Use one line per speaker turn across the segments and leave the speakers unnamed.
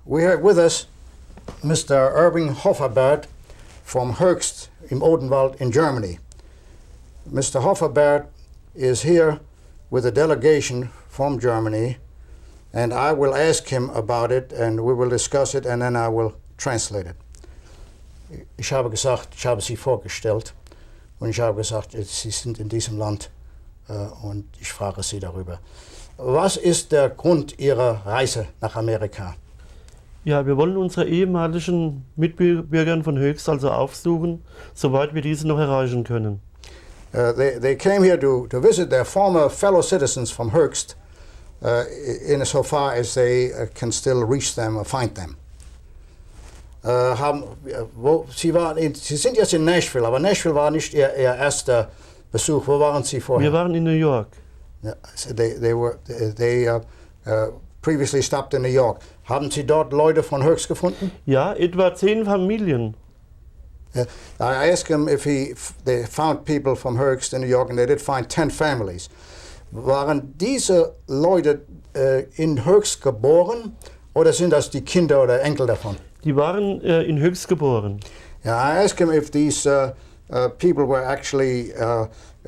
We have with us Mr. Erwin Hofferberth from Höchst im Odenwald in Germany. Mr. Hofferberth is here with a delegation from Germany, and I will ask him about it and we will discuss it and then I will translate it. Ich habe gesagt, ich habe Sie vorgestellt und ich habe gesagt, Sie sind in diesem Land und ich frage Sie darüber. Was ist der Grund Ihrer Reise nach Amerika?
Ja, wir wollen unsere ehemaligen Mitbürger von Höchst also aufsuchen, soweit wir diese noch erreichen können.
They came here to visit their former fellow citizens from Höchst, in so far as they can still reach them or find them. Sie sind jetzt in Nashville, aber Nashville war nicht Ihr erster Besuch. Wo waren Sie vorher?
Wir waren in New York.
They previously stopped in New York. Haben Sie dort Leute von Höchst gefunden?
Ja, etwa 10 Familien.
I asked him if they found people from Höchst in New York, and they did find 10 families. Waren diese Leute in Höchst geboren oder sind das die Kinder oder Enkel davon?
Die waren in Höchst geboren.
Yeah, I asked him if these people were actually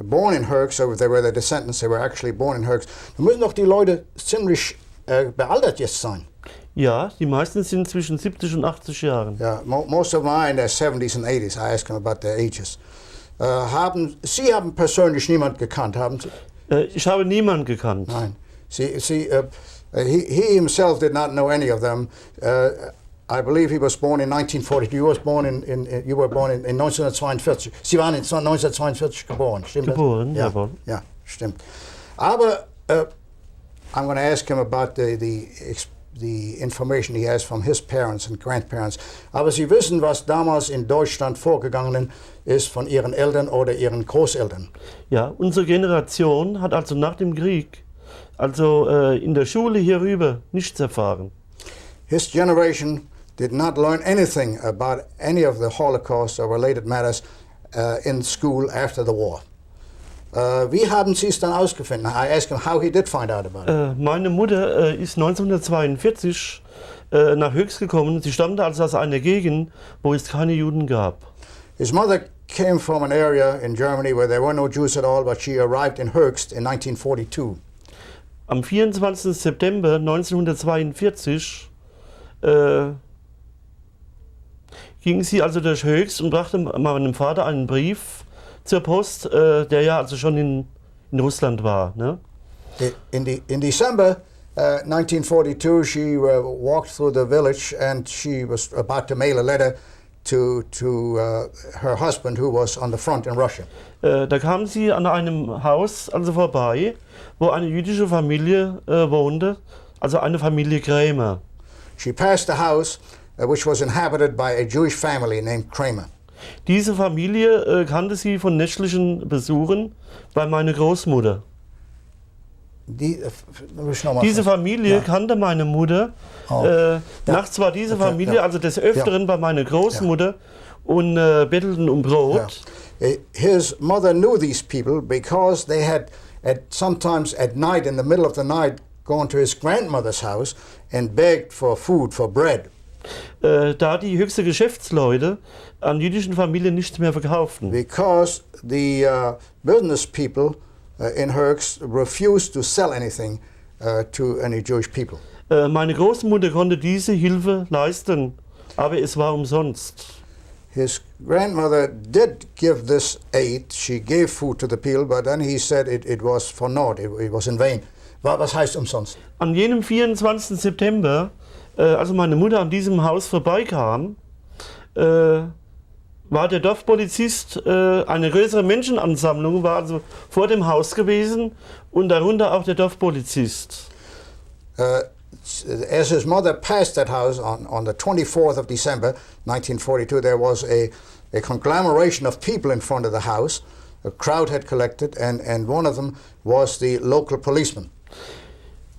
born in Höchst, or if they were the descendants, they were actually born in Höchst. Da müssen doch die Leute ziemlich bealtert jetzt sein.
Ja, die meisten sind zwischen 70 und 80 Jahren.
Yeah, most of them are in their 70s and 80s. I asked him about their ages. Sie haben persönlich niemand gekannt, haben Sie?
Ich habe niemanden gekannt.
Nein. He himself did not know any of them. I believe he was born in 1940. You were born in 1942. Sie waren in 1942 geboren, stimmt das?
Geboren,
ja,
jawohl.
Ja, stimmt. Aber I'm going to ask him about the information he has from his parents and grandparents. Aber Sie wissen, was damals in Deutschland vorgegangen ist von Ihren Eltern oder Ihren Großeltern?
Ja, unsere Generation hat also nach dem Krieg, in der Schule hierüber nichts erfahren.
His generation did not learn anything about any of the Holocaust or related matters in school after the war. Wie haben Sie es dann ausgefunden? I asked him how he did find out about it.
Meine Mutter ist 1942 nach Höchst gekommen. Sie stammte also aus einer Gegend, wo es keine Juden gab.
His mother came from an area in Germany where there were no Jews at all, but she arrived in Höchst in 1942.
Am 24. September 1942 ging sie also durch Höchst und brachte meinem Vater einen Brief zur Post, der ja also schon in Russland war. Ne?
In December 1942, she walked through the village and she was about to mail a letter to her husband, who was on the front in Russia.
Da kam sie an einem Haus also vorbei, wo eine jüdische Familie wohnte, also eine Familie Krämer.
She passed a house which was inhabited by a Jewish family named Kramer.
Diese Familie kannte sie von nächtlichen Besuchen bei meiner Großmutter. Diese Familie kannte meine Mutter. Nachts war diese Familie also des Öfteren bei meiner Großmutter und bettelten um Brot.
His mother knew these people because they had sometimes at night, in the middle of the night, gone to his grandmother's house and begged for food, for bread.
Da die höchsten Geschäftsleute an jüdischen Familien nichts mehr verkauften.
Because the business people in Höchst refused to sell anything to any Jewish people.
Meine Großmutter konnte diese Hilfe leisten, aber es war umsonst.
His grandmother did give this aid. She gave food to the people, but then he said it was for naught. It was in vain. Was heißt umsonst?
An jenem 24. September, als meine Mutter an diesem Haus vorbeikam, war der Dorfpolizist, eine größere Menschenansammlung war also vor dem Haus gewesen und darunter auch der Dorfpolizist.
As his mother passed that house on the 24th of December 1942, there was a conglomeration of people in front of the house. A crowd had collected, and one of them was the local policeman.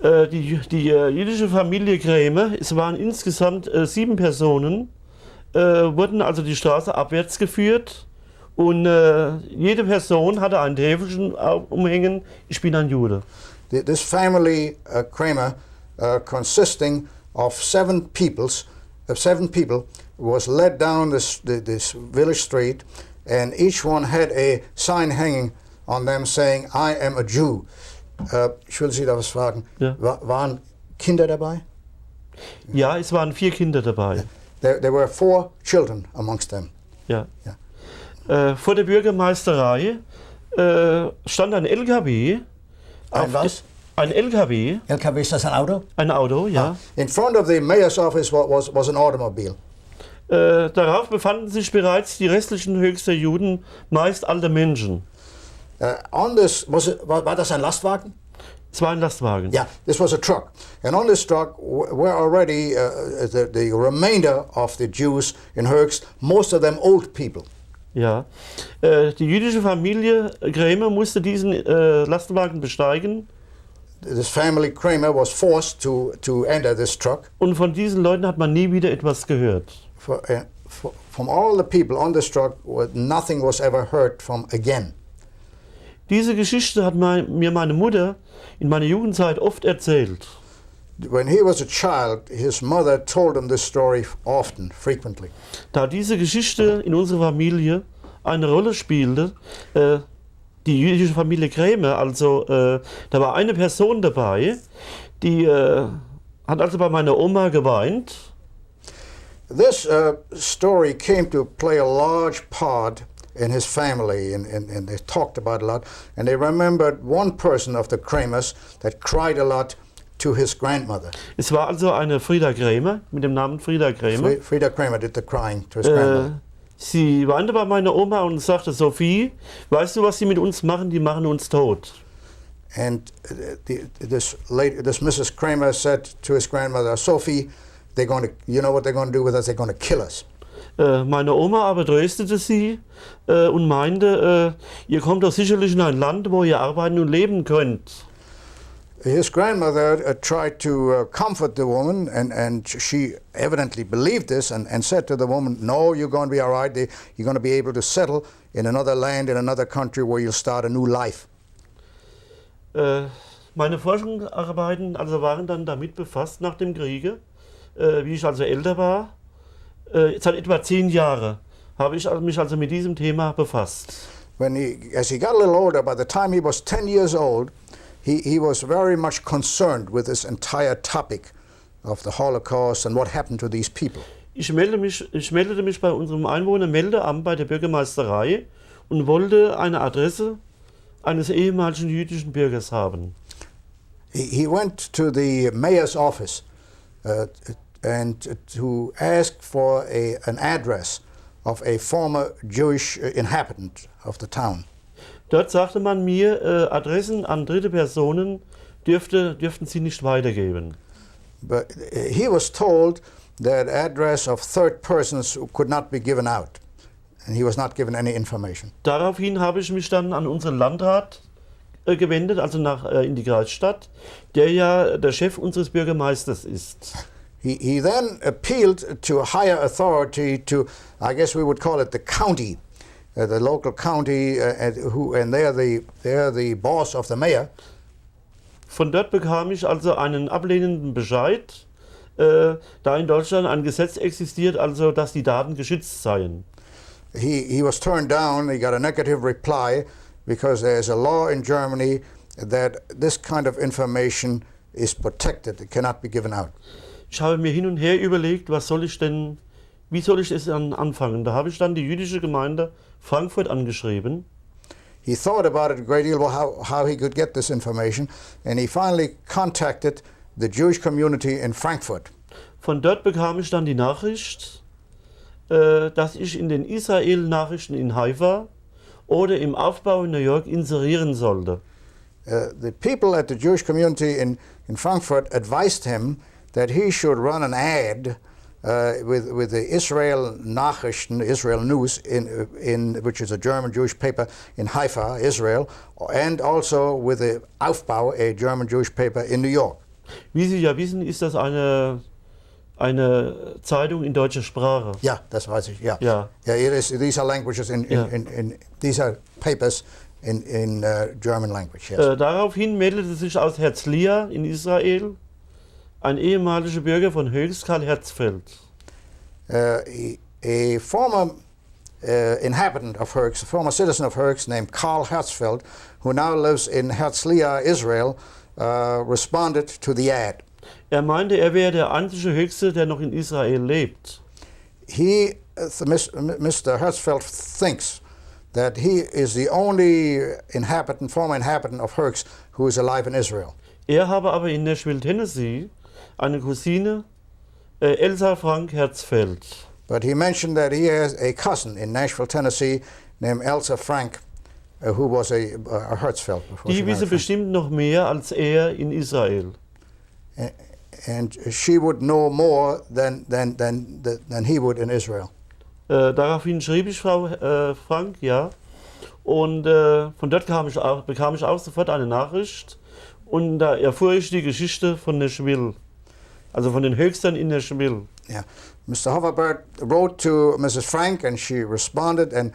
Die jüdische Familie Krämer, es waren insgesamt 7 Personen, wurden also die Straße abwärts geführt und jede Person hatte ein Täfelchen umhängen, ich bin ein Jude.
This family, Kramer, consisting of seven people was led down this village street, and each one had a sign hanging on them saying, "I am a Jew." Ich will Sie da was fragen.
Ja.
Waren Kinder dabei?
Ja, es waren 4 Kinder dabei.
There were 4 children amongst them.
Ja.
Ja.
Vor der Bürgermeisterei stand ein LKW.
Ein was?
Ein LKW.
LKW, ist das ein Auto?
Ein Auto, ja.
In front of the mayor's office was an automobile.
Darauf befanden sich bereits die restlichen Höchster Juden, meist alte Menschen.
On this war das ein Lastwagen?
Es war ein Lastwagen.
Yeah, this was a truck. And on this truck were already the remainder of the Jews in Höchst, most of them old people.
Ja. Die jüdische Familie Krämer musste diesen Lastwagen besteigen.
This family Kramer was forced to enter this truck.
Und von diesen Leuten hat man nie wieder etwas gehört.
From all the people on this truck, nothing was ever heard from again.
Diese Geschichte hat mir meine Mutter in meiner Jugendzeit oft erzählt.
When he was a child, his mother told him this story often, frequently.
Da diese Geschichte in unserer Familie eine Rolle spielte, die jüdische Familie Krämer, also da war eine Person dabei, die hat also bei meiner Oma geweint.
This story came to play a large part in his family, and they talked about it a lot, and they remembered one person of the Kramers that cried a lot to his grandmother.
Es war also eine Frieda Krämer, mit dem Namen Frieda Krämer.
Frida Kramer did the crying to his grandmother.
Sie weinte bei meiner Oma und sagte, Sophie, weißt du, was sie mit uns machen? Die machen uns tot.
And this Mrs. Kramer said to his grandmother, Sophie, you know what they're going to do with us? They're going to kill us.
Meine Oma aber tröstete sie und meinte, ihr kommt doch sicherlich in ein Land, wo ihr arbeiten und leben könnt.
His grandmother tried to comfort the woman, and she evidently believed this and said to the woman, no, you're going to be all right. You're going to be able to settle in another land, in another country where you'll start a new life.
Meine Forschungsarbeiten also waren dann damit befasst nach dem Kriege, wie ich also älter war. Seit etwa 10 Jahren habe ich mich also mit diesem Thema befasst.
As he got a little older, by the time he was 10 years old, he was very much concerned with this entire topic of the Holocaust and what happened to these people.
Ich meldete mich bei unserem Einwohnermeldeamt bei der Bürgermeisterei und wollte eine Adresse eines ehemaligen jüdischen Bürgers haben.
He went to the mayor's office and to ask for an address of a former Jewish inhabitant of the town.
Dort sagte man mir, Adressen an dritte Personen dürften sie nicht weitergeben.
But he was told that address of third persons could not be given out, and he was not given any information.
Daraufhin habe ich mich dann an unseren Landrat gewendet, also in die Kreisstadt, der ja der Chef unseres Bürgermeisters ist.
He then appealed to higher authority, to, I guess we would call it the county, the local county, and they're the boss of the mayor.
Von dort bekam ich also einen ablehnenden Bescheid, da in Deutschland ein Gesetz existiert, also dass die Daten geschützt seien.
He was turned down. He got a negative reply because there's a law in Germany that this kind of information is protected. It cannot be given out.
Ich habe mir hin und her überlegt, wie soll ich es anfangen? Da habe ich dann die jüdische Gemeinde Frankfurt angeschrieben.
He thought about it a great deal, how he could get this information, and he finally contacted the Jewish community in Frankfurt.
Von dort bekam ich dann die Nachricht, dass ich in den Israel-Nachrichten in Haifa oder im Aufbau in New York inserieren sollte.
The people at the Jewish community in Frankfurt advised him that he should run an ad with the Israel Nachrichten, Israel News, which is a German Jewish paper in Haifa, Israel, and also with the Aufbau, a German Jewish paper in New York.
Wie Sie ja wissen, ist das eine Zeitung in deutscher Sprache.
Ja, das weiß ich. Ja.
Ja.
These are languages these are papers in German language. Yes.
Daraufhin meldete sich aus Herzliya in Israel ein ehemaliger Bürger von Höchst, Karl Herzfeld.
A former inhabitant of Höchst, a former citizen of Höchst named Karl Herzfeld, who now lives in Herzliya, Israel, responded to the ad.
Er meinte, er wäre der einzige Höchste, der noch in Israel lebt.
Mr. Herzfeld thinks that he is the only former inhabitant of Höchst who is alive in Israel.
Er habe aber in Nashville, Tennessee, eine Cousine, Elsa Frank Herzfeld.
But he mentioned that he has a cousin in Nashville, Tennessee, named Elsa Frank, who was a Herzfeld.
Die wisse bestimmt noch mehr als er in Israel.
And she would know more than he would in Israel.
Daraufhin schrieb ich Frau Frank, ja. Und von dort bekam ich auch sofort eine Nachricht. Und da erfuhr ich die Geschichte von Nashville. Also von den Höchstern in Nashville.
Yeah. Mr. Hofferberth wrote to Mrs. Frank and she responded and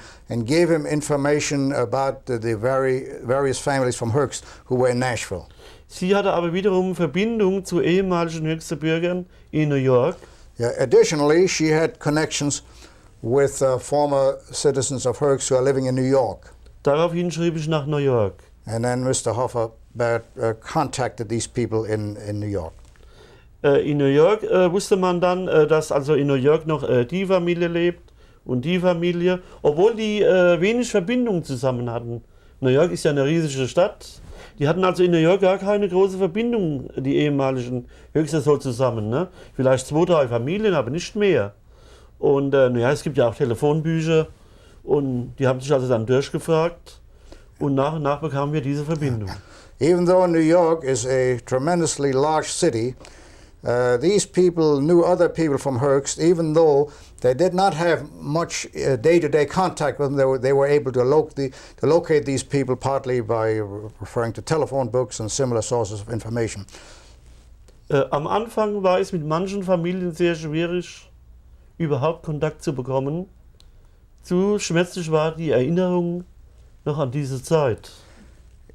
gave him information about the various families from Höchst who were in Nashville.
Sie hatte aber wiederum Verbindung zu ehemaligen Höchster Bürgern in New York.
Yeah, additionally, she had connections with former citizens of Höchst who are living in New York.
Daraufhin schrieb ich nach New York.
And then Mr. Hofferberth contacted these people in New York.
In New York wusste man dann, dass also in New York noch die Familie lebt und die Familie, obwohl die wenig Verbindung zusammen hatten. New York ist ja eine riesige Stadt. Die hatten also in New York gar keine große Verbindung, die ehemaligen Höchster so zusammen. Ne? Vielleicht 2, 3 Familien, aber nicht mehr. Und naja, es gibt ja auch Telefonbücher und die haben sich also dann durchgefragt und nach bekamen wir diese Verbindung.
Even though New York is a tremendously large city, these people knew other people from Höchst, even though they did not have much day-to-day contact with them. They were able to locate these people partly by referring to telephone books and similar sources of information.
Am Anfang war es mit manchen Familien sehr schwierig, überhaupt Kontakt zu bekommen. Zu schmerzlich war die Erinnerung noch an diese Zeit.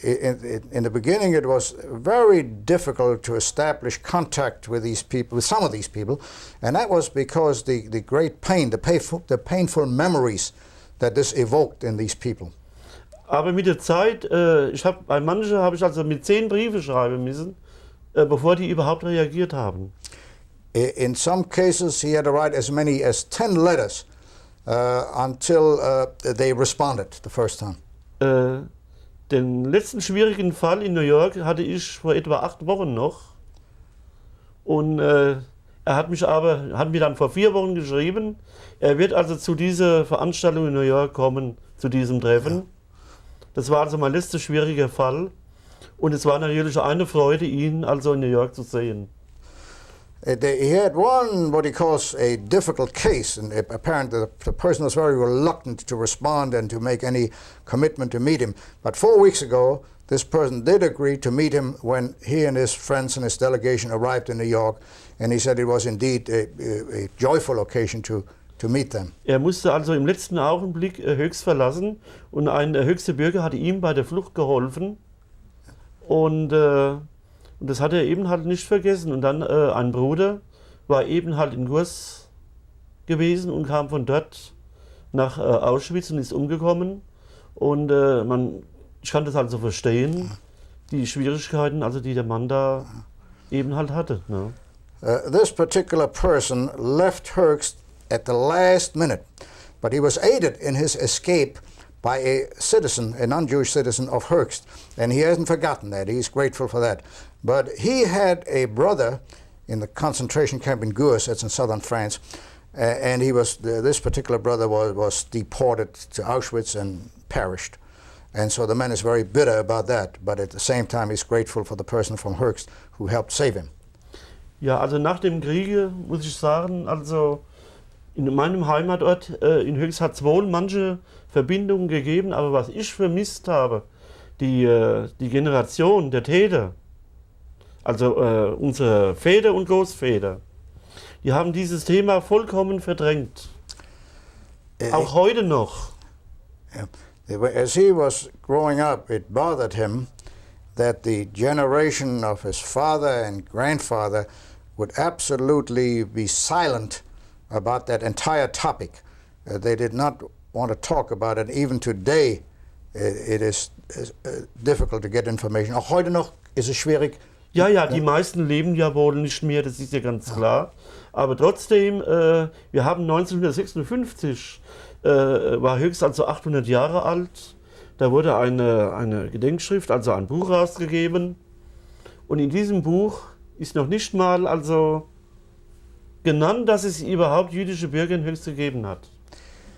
In the beginning, it was very difficult to establish contact with these people, with some of these people, and that was because the great pain, the painful memories that this evoked in these people.
Aber mit der Zeit, bei manchen habe ich also mit 10 Briefe schreiben müssen, bevor die überhaupt reagiert haben.
In some cases, he had to write as many as 10 letters until they responded the first time.
Den letzten schwierigen Fall in New York hatte ich vor etwa 8 Wochen noch. Und er hat mir dann vor 4 Wochen geschrieben, er wird also zu dieser Veranstaltung in New York kommen, zu diesem Treffen. Ja. Das war also mein letzter schwieriger Fall. Und es war natürlich eine Freude, ihn also in New York zu sehen.
He had one, what he calls a difficult case, and apparently the person was very reluctant to respond and to make any commitment to meet him. But 4 weeks ago, this person did agree to meet him when he and his friends and his delegation arrived in New York, and he said it was indeed a joyful occasion to meet them.
Er musste also im letzten Augenblick Höchst verlassen und ein höchster Bürger hatte ihm bei der Flucht geholfen und das hat er eben halt nicht vergessen. Und dann ein Bruder war eben halt in Gurs gewesen und kam von dort nach Auschwitz und ist umgekommen. Und ich kann das also verstehen, die Schwierigkeiten, also die der Mann da eben halt hatte. Ne?
This particular person left Höchst at the last minute, but he was aided in his escape by a citizen, a non-Jewish citizen of Höchst, and he hasn't forgotten that. He's grateful for that. But he had a brother in the concentration camp in Gurs, that's in southern France, and this particular brother was deported to Auschwitz and perished. And so the man is very bitter about that, but at the same time he's grateful for the person from Höchst who helped save him.
Ja, also nach dem Kriege muss ich sagen, also in meinem Heimatort in Höchst hat es wohl manche Verbindungen gegeben, aber was ich vermisst habe, die Generation der Täter, also unsere Väter und Großväter, die haben dieses Thema vollkommen verdrängt. Auch heute noch.
As he was growing up, it bothered him that the generation of his father and grandfather would absolutely be silent about that entire topic. They did not want to talk about it. Even today, it is difficult to get information. Auch heute noch ist es schwierig.
Ja, ja, die meisten leben ja wohl nicht mehr, das ist ja ganz klar. Aber trotzdem, wir haben 1956, war Höchst also 800 Jahre alt. Da wurde eine Gedenkschrift, also ein Buch rausgegeben. Und in diesem Buch ist noch nicht mal also genannt, dass es überhaupt jüdische Bürger in Höchst gegeben hat.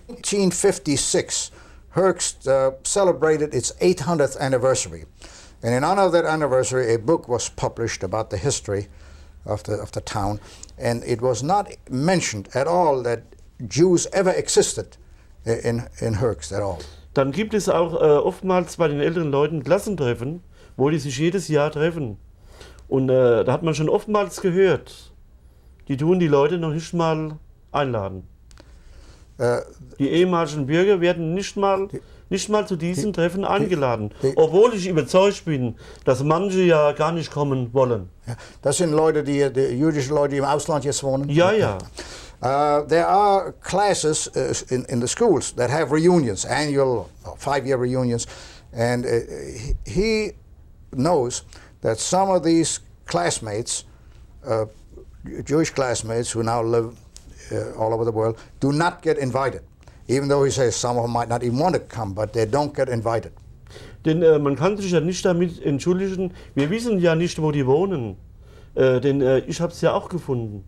1956, Höchst celebrated its 800th anniversary. And in honor of that anniversary, a book was published about the history of the town. And it was not mentioned at all that Jews ever existed in Höchst at all.
Dann gibt es auch oftmals bei den älteren Leuten Klassentreffen, wo die sich jedes Jahr treffen. Und da hat man schon oftmals gehört, die tun die Leute noch nicht mal einladen. Die ehemaligen Bürger werden nicht mal zu diesen Treffen eingeladen, obwohl ich überzeugt bin, dass manche ja gar nicht kommen wollen.
Ja, das sind Leute, die jüdische Leute, die im Ausland jetzt wohnen?
Ja, ja.
There are classes in the schools that have reunions, annual 5-year reunions, and he knows that some of these classmates, Jewish classmates who now live all over the world, do not get invited. Even though he says some of them might not even want to come, but they don't get invited.
Denn man kann sich ja nicht damit entschuldigen, wir wissen ja nicht, wo die wohnen, denn ich habe es ja auch gefunden.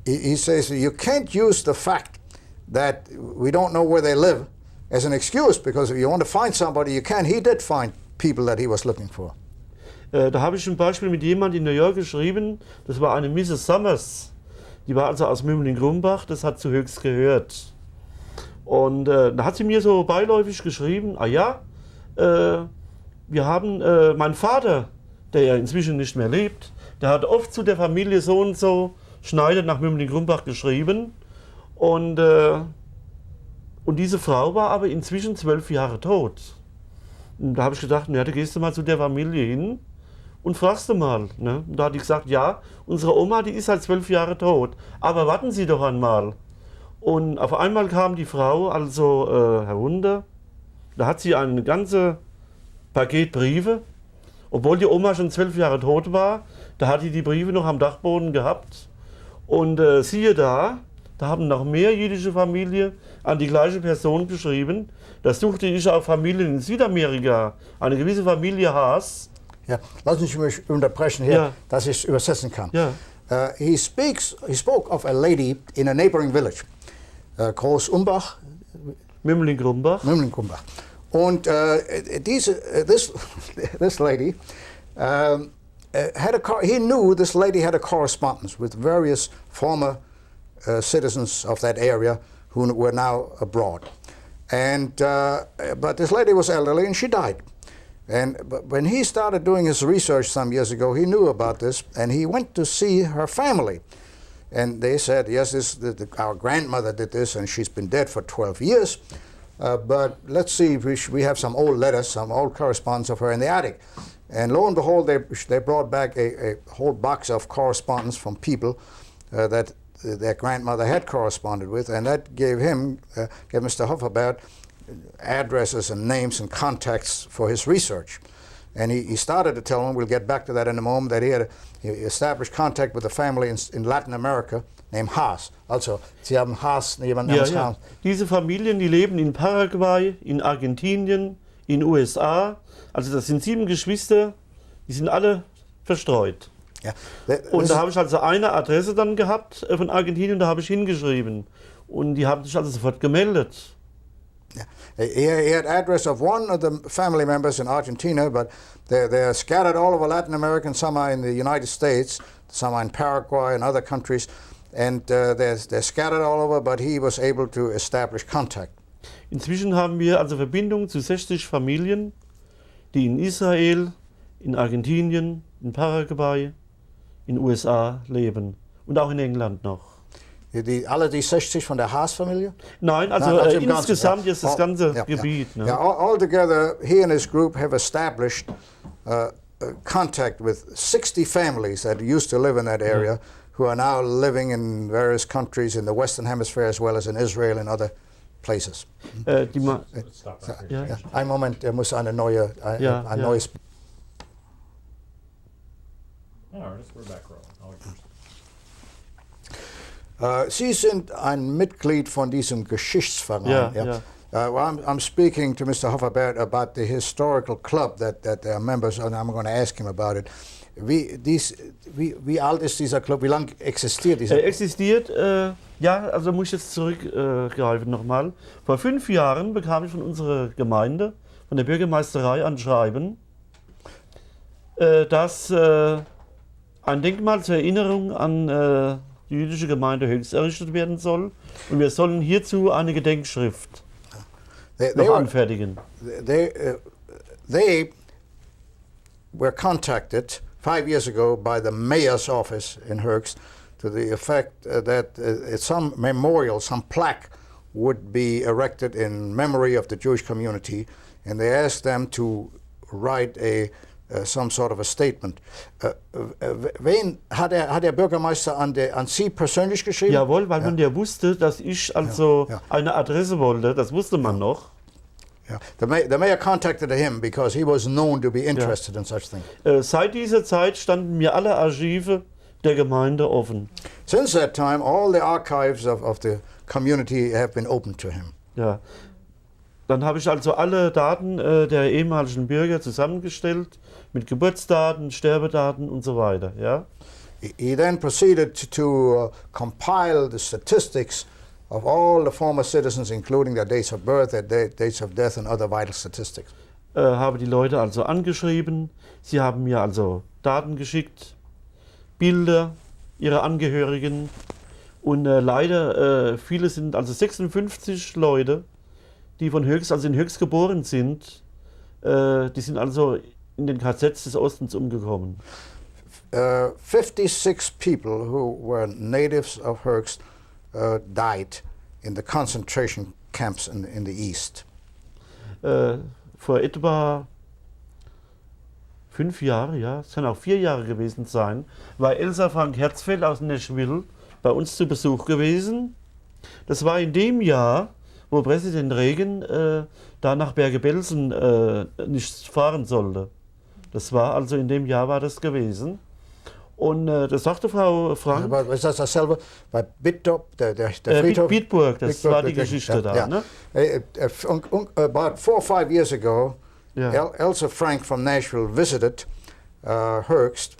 He says you can't use the fact that we don't know where they live as an excuse, because if you want to find somebody, you can. He did find people that he was looking for.
Da habe ich ein Beispiel mit jemandem in New York geschrieben, das war eine Mrs. Summers. Die war also aus Mümling-Grumbach, das hat zu Höchst gehört. Und da hat sie mir so beiläufig geschrieben, wir haben, mein Vater, der ja inzwischen nicht mehr lebt, der hat oft zu der Familie so und so Schneider nach Mümling-Grumbach geschrieben. Und diese Frau war aber inzwischen 12 Jahre tot. Und da habe ich gedacht, da gehst du mal zu der Familie hin und fragst du mal. Ne? Und da hat die gesagt, ja, unsere Oma, die ist halt 12 Jahre tot, aber warten Sie doch einmal. Und auf einmal kam die Frau also herunter, da hat sie ein ganzes Paket Briefe, obwohl die Oma schon 12 Jahre tot war, da hat die Briefe noch am Dachboden gehabt. Und siehe da haben noch mehr jüdische Familien an die gleiche Person geschrieben. Das suchte ich auch Familien in Südamerika, eine gewisse Familie Haas.
Ja, lass mich unterbrechen hier,
Ja.
dass ich es übersetzen kann.
Ja.
He spoke of a lady in a neighboring village, Groß Umbach,
Mümling-Grumbach.
Mümling-Grumbach. Und this lady he knew this lady had a correspondence with various former citizens of that area who were now abroad. And but this lady was elderly and she died. But when he started doing his research some years ago, he knew about this, and he went to see her family. And they said, yes, our grandmother did this, and she's been dead for 12 years. But let's see if we have some old letters, some old correspondence of her in the attic. And lo and behold, they brought back a whole box of correspondence from people that their grandmother had corresponded with, and that gave Mr. Hofferberth addresses and names and contacts for his research. And he started to tell them, we'll get back to that in a moment, that he established contact with a family in Latin America named Haas. Also, Sie haben Haas, jemand namens
Ja.
Haas.
Diese Familien, die leben in Paraguay, in Argentinien, in USA. Also das sind 7 Geschwister, die sind alle verstreut.
Ja.
Und da habe ich also eine Adresse dann gehabt von Argentinien, da habe ich hingeschrieben. Und die haben sich also sofort gemeldet.
He had address of one of the family members in Argentina, but they're scattered all over Latin America, and some are in the United States, some are in Paraguay and other countries, and they're scattered all over, but he was able to establish contact.
Inzwischen haben wir also Verbindungen zu 60 Familien, die in Israel, in Argentinien, in Paraguay, in USA leben und auch in England noch.
Alle die 60 von der Haas-Familie?
Nein, also insgesamt jetzt das ganze Gebiet. Ne?
Yeah, altogether, he and his group have established contact with 60 families that used to live in that area, who are now living in various countries in the Western Hemisphere as well as in Israel and other places. Ein Moment, muss eine neue, ein neues. Sie sind ein Mitglied von diesem Geschichtsverein. I'm speaking to Mr. Hofferberth about the historical club that they are members of, and I'm going to ask him about it. Wie alt ist dieser Club? Wie lange existiert dieser Club?
Existiert, also muss ich jetzt zurückgreifen nochmal. Vor 5 Jahren bekam ich von unserer Gemeinde, von der Bürgermeisterei, ein Schreiben, dass ein Denkmal zur Erinnerung an die jüdische Gemeinde Höchst errichtet werden soll. Und wir sollen hierzu eine Gedenkschrift anfertigen.
They were contacted 5 years ago by the mayor's office in Höchst to the effect that some memorial, some plaque would be erected in memory of the Jewish community, and they asked them to write some sort of a statement. Wen hat der Bürgermeister an Sie persönlich geschrieben?
Jawohl, weil man ja wusste, dass ich also eine Adresse wollte, das wusste man noch.
Yeah. The mayor contacted him because he was known to be interested in such things.
Seit dieser Zeit standen mir alle Archive der Gemeinde offen.
Since that time, all the archives of the community have been open to him.
Ja. Dann habe ich also alle Daten der ehemaligen Bürger zusammengestellt, mit Geburtsdaten, Sterbedaten und so weiter. Ja.
He then proceeded to compile the statistics of all the former citizens, including their dates of birth, their dates of death and other vital statistics.
Habe die Leute also angeschrieben, sie haben mir also Daten geschickt, Bilder ihrer Angehörigen und leider viele sind, also 56 Leute, die von Höchst, also in Höchst geboren sind, die sind also in den KZs des Ostens umgekommen.
56 people who were natives of Höchst died in the concentration camps in the East.
Vor etwa 5 Jahren, ja, es kann auch 4 Jahre gewesen sein, war Elsa Frank Herzfeld aus Nashville bei uns zu Besuch gewesen. Das war in dem Jahr, wo Präsident Reagan da nach Berge-Belsen nicht fahren sollte. Das war also in dem Jahr war das gewesen. Und das sagte Frau Frank.
Aber ist das dasselbe? Bei Bitdorf, der Friedhof?
Bitburg, das war die Geschichte da. Ne?
About 4 or 5 years ago, Elsa Frank from Nashville visited Höchst,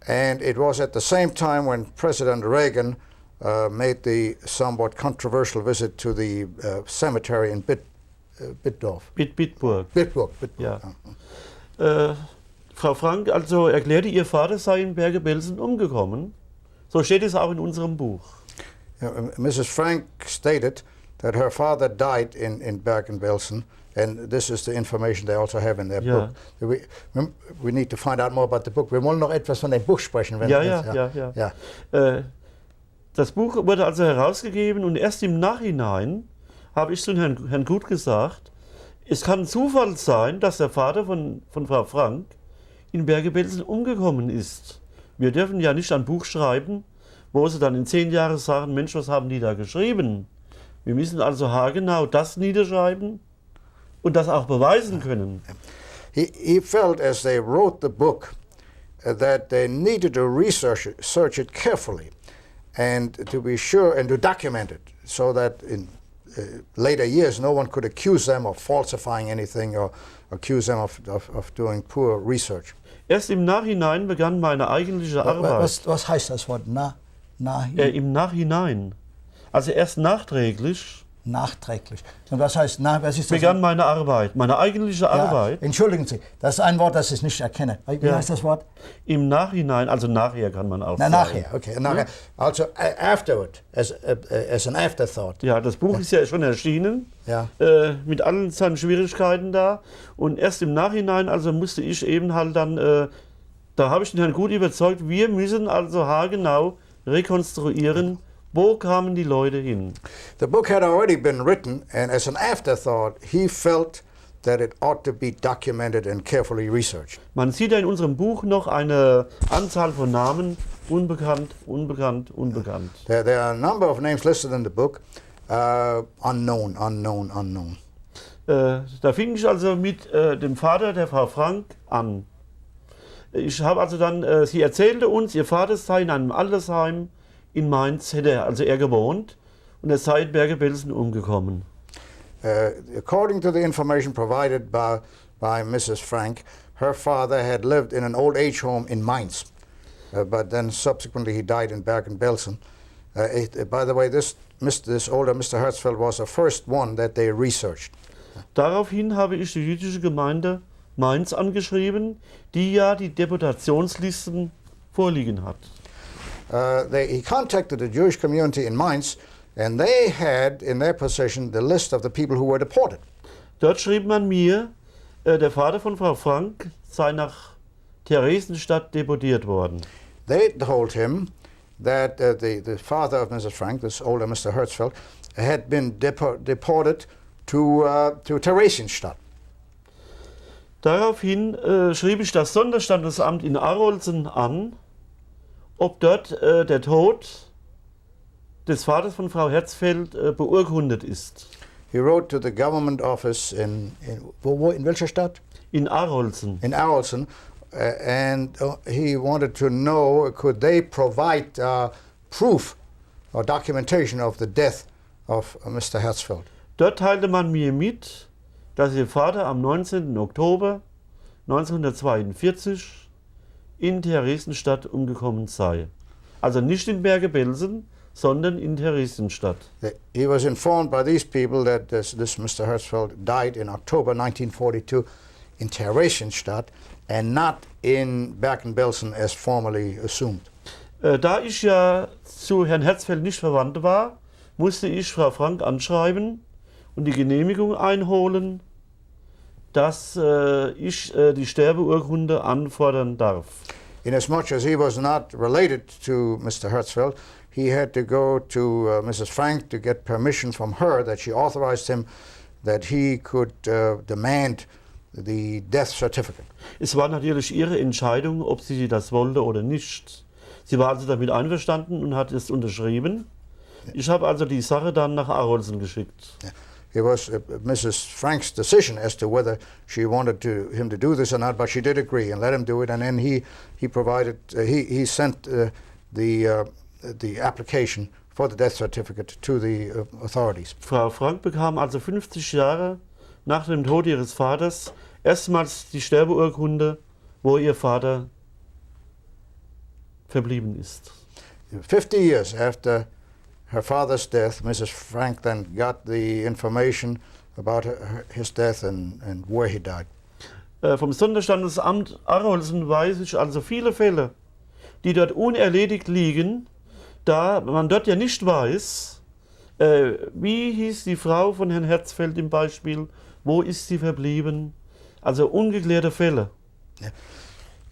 and it was at the same time when President Reagan made the somewhat controversial visit to the cemetery in Bitdorf.
Bitburg.
Bitburg.
Ja. Frau Frank also erklärte, ihr Vater sei in Berge-Belsen umgekommen. So steht es auch in unserem Buch.
Mrs. Frank stated that her father died in Bergen-Belsen, and this is the information they also have in their book. We need to find out more about the book. Wir wollen noch etwas von dem Buch sprechen.
Ja. Das Buch wurde also herausgegeben und erst im Nachhinein habe ich zu Herrn Gut gesagt, es kann Zufall sein, dass der Vater von Frau Frank in Berge-Belsen umgekommen ist. Wir dürfen ja nicht ein Buch schreiben, wo sie dann in 10 Jahren sagen, Mensch, was haben die da geschrieben? Wir müssen also haargenau das niederschreiben und das auch beweisen können.
He felt as they wrote the book that they needed to research it carefully and to be sure and to document it so that in later years no one could accuse them of falsifying anything or accuse them of doing poor research.
Erst im Nachhinein begann meine eigentliche Arbeit.
Was heißt das Wort
im Nachhinein. Also erst nachträglich.
Nachträglich. Und was heißt was ist das?
Begann meine Arbeit, meine eigentliche Arbeit.
Entschuldigen Sie, das ist ein Wort, das ich nicht erkenne. Wie heißt das Wort?
Im Nachhinein, also nachher kann man auch sagen.
Nachher, okay. Nachher. Also afterward, as an afterthought.
Ja, das Buch ist ja schon erschienen, mit allen seinen Schwierigkeiten da. Und erst im Nachhinein, also musste ich eben halt dann, da habe ich den Herrn Gut überzeugt, wir müssen also haargenau rekonstruieren, wo kamen die Leute hin?
The book had already been written, and as an afterthought, he felt that it ought to be documented and carefully researched.
Man sieht ja in unserem Buch noch eine Anzahl von Namen, unbekannt, unbekannt, unbekannt.
There are a number of names listed in the book, unknown, unknown, unknown.
Da fing ich also mit dem Vater der Frau Frank an. Ich habe also dann, sie erzählte uns, ihr Vater sei in einem Altersheim in Mainz, hätte er gewohnt, und er sei in Berge-Belsen umgekommen.
According to the information provided by Mrs. Frank, her father had lived in an old age home in Mainz, but then subsequently he died in Bergen-Belsen. By the way, this older Mr. Hertzfeld was the first one that they researched.
Daraufhin habe ich die jüdische Gemeinde Mainz angeschrieben, die ja die Deportationslisten vorliegen hat.
He contacted the Jewish community in Mainz, and they had in their possession the list of the people who were deported.
Dort schrieb man mir, der Vater von Frau Frank sei nach Theresienstadt deportiert worden.
They told him that the father of Mrs. Frank, this older Mr. Hertzfeld, had been deported to Theresienstadt.
Daraufhin schrieb ich das Sonderstandesamt in Arolsen an, ob dort der Tod des Vaters von Frau Herzfeld beurkundet ist.
He wrote to the government office in welcher Stadt?
In Arolsen.
In Arolsen, and he wanted to know, could they provide proof or documentation of the death of Mr. Herzfeld.
Dort teilte man mir mit, dass ihr Vater am 19. Oktober 1942 in Theresienstadt umgekommen sei. Also nicht in Berge-Belsen, sondern in Theresienstadt.
He was informed by these people that this Mr. Hertzfeld died in October 1942 in Theresienstadt and not in Bergen-Belsen as formerly assumed.
Da ich ja zu Herrn Herzfeld nicht verwandt war, musste ich Frau Frank anschreiben und die Genehmigung einholen, dass ich die Sterbeurkunde anfordern darf.
Inasmuch as he was not related to Mr. Hertzfeld, he had to go to Mrs. Frank to get permission from her that she authorized him that he could demand the death certificate.
Es war natürlich ihre Entscheidung, ob sie das wollte oder nicht. Sie war also damit einverstanden und hat es unterschrieben. Ich habe also die Sache dann nach Arolsen geschickt.
It was Mrs. Frank's decision as to whether she wanted him to do this or not, but she did agree and let him do it. And then he sent the application for the death certificate to the authorities.
Frau Frank bekam also 50 Jahre nach dem Tod ihres Vaters erstmals die Sterbeurkunde, wo ihr Vater verblieben ist.
50 years after her father's death, Mrs. Frank then got the information about his death and where he died.
Vom Sonderstandesamt Arolsen weiß ich also viele Fälle, die dort unerledigt liegen, da man dort ja nicht weiß, wie hieß die Frau von Herrn Herzfeld im Beispiel, wo ist sie verblieben, also ungeklärte Fälle.
Yeah.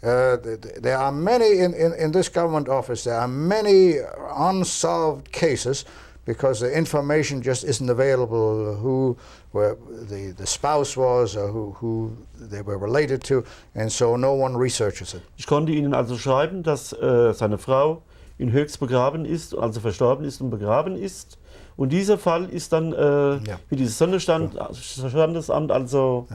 There are many in this government office. There are many unsolved cases because the information just isn't available. Who the spouse was, or who they were related to, and so no one researches it.
Ich konnte Ihnen also schreiben, dass seine Frau in Höchst begraben ist, also verstorben ist und begraben ist. Und dieser Fall ist dann wie dieses Sonderstandesamt also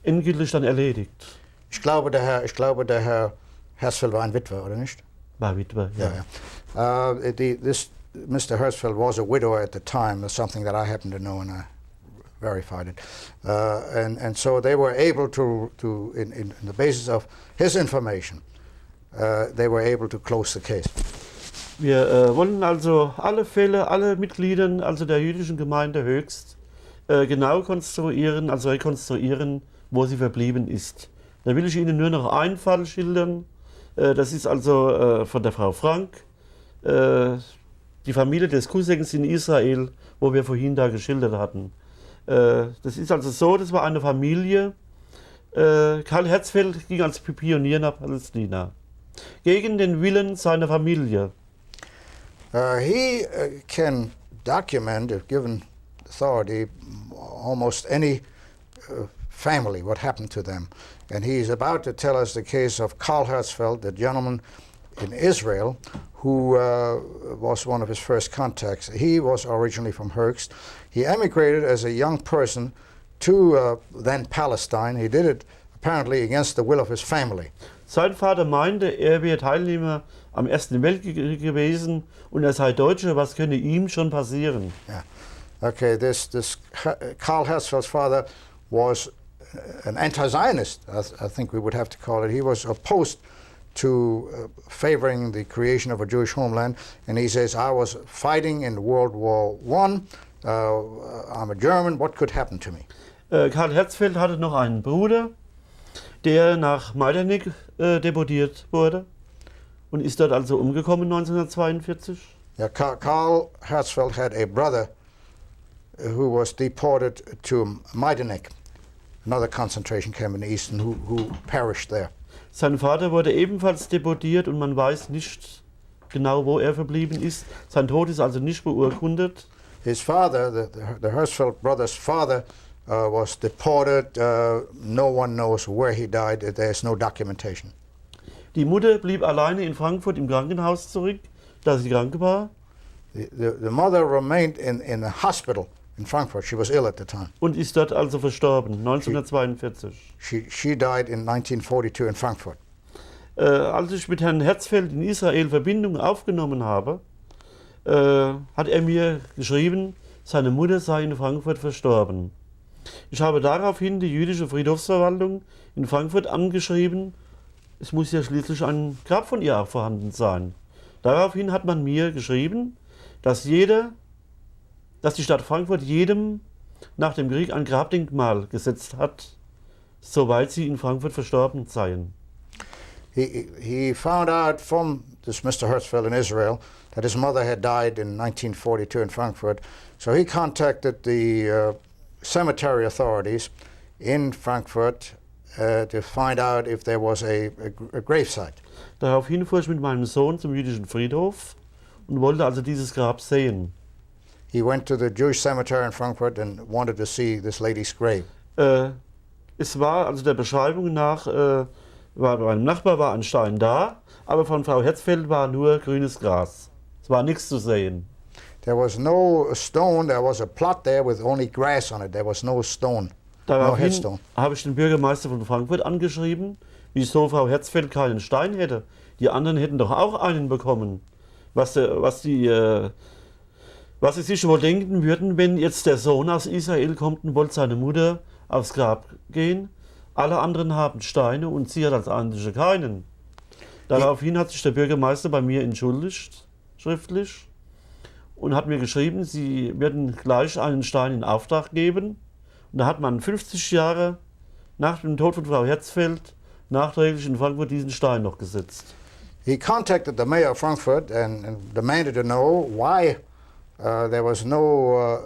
endgültig dann erledigt.
Ich glaube, der Herr Herzfeld war ein Witwer, oder nicht?
War Witwer, ja.
This Mr. Herzfeld was a widower at the time. That's something that I happen to know, and I verified it. And so they were able to in the basis of his information, they were able to close the case.
Wir wollen also alle Fälle, alle Mitglieder, also der jüdischen Gemeinde Höchst, genau konstruieren, also rekonstruieren, wo sie verblieben ist. Da will ich Ihnen nur noch einen Fall schildern. Das ist also von der Frau Frank, die Familie des Cousins in Israel, wo wir vorhin da geschildert hatten. Das ist also so, das war eine Familie. Karl Herzfeld ging als Pionier nach Palästina, gegen den Willen seiner Familie.
He can document, if given authority, almost any family, what happened to them. And he's about to tell us the case of Karl Herzfeld, the gentleman in Israel, who was one of his first contacts. He was originally from Höchst. He emigrated as a young person to then Palestine. He did it apparently against the will of his family.
Sein Vater meinte, er wäre Teilnehmer am Ersten Weltkrieg gewesen und er sei Deutscher, was könne ihm schon passieren?
Yeah. Okay, this Karl Herzfeld's father was an anti-Zionist, I think we would have to call it. He was opposed to favoring the creation of a Jewish homeland, and he says, I was fighting in World War I, I'm a German, what could happen to me?
Karl Herzfeld hatte noch einen Bruder, der nach Majdanek deportiert wurde und ist dort also umgekommen 1942.
Yeah, Karl Herzfeld had a brother who was deported to Majdanek, another concentration camp in the east, and who perished there.
Sein Vater wurde ebenfalls deportiert und man weiß nicht genau, wo er verblieben ist. Sein Tod ist also nicht beurkundet.
His father, the Herzfeld brothers' father, was deported. No one knows where he died. There's no documentation.
Die Mutter blieb alleine in Frankfurt im Krankenhaus zurück, da sie krank war.
The mother remained in the hospital in Frankfurt. She was ill at the time.
Und ist dort also verstorben, 1942.
She died in 1942 in Frankfurt.
Als ich mit Herrn Herzfeld in Israel Verbindung aufgenommen habe, hat er mir geschrieben, seine Mutter sei in Frankfurt verstorben. Ich habe daraufhin die jüdische Friedhofsverwaltung in Frankfurt angeschrieben. Es muss ja schließlich ein Grab von ihr auch vorhanden sein. Daraufhin hat man mir geschrieben, dass die Stadt Frankfurt jedem nach dem Krieg ein Grabdenkmal gesetzt hat, soweit sie in Frankfurt verstorben seien.
He found out from this Mr. Herzfeld in Israel that his mother had died in 1942 in Frankfurt. So he contacted the cemetery authorities in Frankfurt to find out if there was a gravesite.
Daraufhin fuhr ich mit meinem Sohn zum jüdischen Friedhof und wollte also dieses Grab sehen.
He went to the Jewish cemetery in Frankfurt and wanted to see this lady's grave.
Es war also der Beschreibung nach, bei meinem Nachbar war ein Stein da, aber von Frau Herzfeld war nur grünes Gras. Es war nichts zu sehen.
There was no stone, there was a plot there with only grass on it. There was no stone, no headstone.
Daraufhin habe ich den Bürgermeister von Frankfurt angeschrieben, wieso Frau Herzfeld keinen Stein hätte. Die anderen hätten doch auch einen bekommen. Was sie sich wohl denken würden, wenn jetzt der Sohn aus Israel kommt und wollte seine Mutter aufs Grab gehen. Alle anderen haben Steine und sie hat als einzige keinen. Daraufhin hat sich der Bürgermeister bei mir entschuldigt, schriftlich, und hat mir geschrieben, sie würden gleich einen Stein in Auftrag geben. Und da hat man 50 Jahre nach dem Tod von Frau Herzfeld nachträglich in Frankfurt diesen Stein noch gesetzt.
He contacted the mayor of Frankfurt and demanded to know why there was no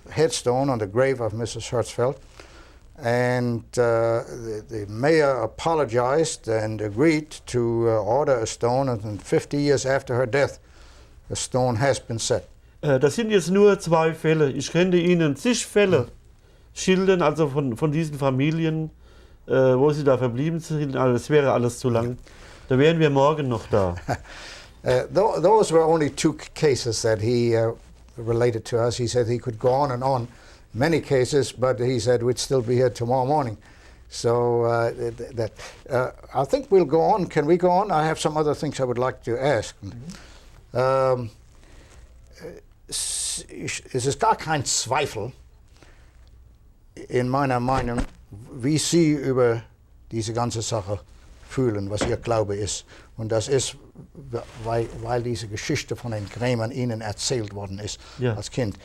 headstone on the grave of Mrs. Herzfeld. And the mayor apologized and agreed to order a stone, and 50 years after her death, a stone has been set.
Das sind jetzt nur 2 Fälle. Ich könnte Ihnen zig Fälle schildern, also von diesen Familien, wo sie da verblieben sind. Also das wäre alles zu lang. Da wären wir morgen noch da.
Those were only 2 cases that he related to us. He said he could go on many cases, but he said we'd still be here tomorrow morning. So I think we'll go on. Can we go on? I have some other things I would like to ask. Es ist gar kein Zweifel in meiner Meinung, wie Sie über diese ganze Sache fühlen, was Ihr Glaube ist. Und das ist, weil diese Geschichte von den Krämern Ihnen erzählt worden ist als Kind.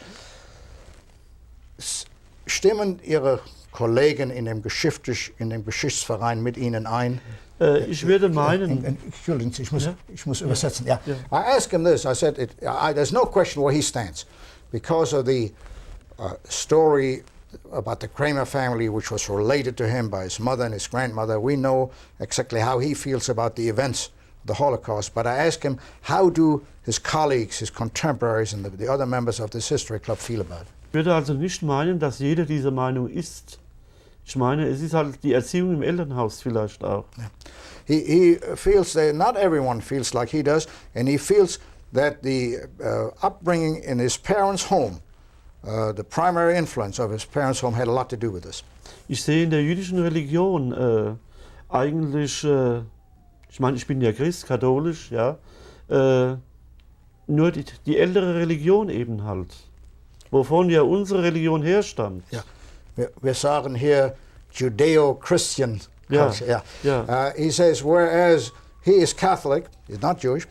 Stimmen Ihre Kollegen in dem Geschichtsverein mit Ihnen ein?
Ich würde meinen...
Entschuldigen Sie, ich muss übersetzen. Yeah. I asked him this. I said, there's no question where he stands because of the story about the Kramer family, which was related to him by his mother and his grandmother. We know exactly how he feels about the events of the Holocaust. But I asked him, how do his colleagues, his contemporaries, and the other members of this history club feel about it?
Ich würde also nicht meinen, dass jeder dieser Meinung ist. Ich meine, es ist halt die Erziehung im Elternhaus vielleicht auch.
He feels that not everyone feels like he does, and he feels that the upbringing in his parents' home, the primary influence of his parents' home, had a lot to do with this.
Ich sehe in der jüdischen Religion eigentlich, ich meine, ich bin ja Christ, katholisch, ja, nur die ältere Religion eben halt, wovon ja unsere Religion herstammt.
Ja. Wir sagen hier Judeo-Christian culture.
Ja.
He says, whereas he is Catholic, he's not Jewish,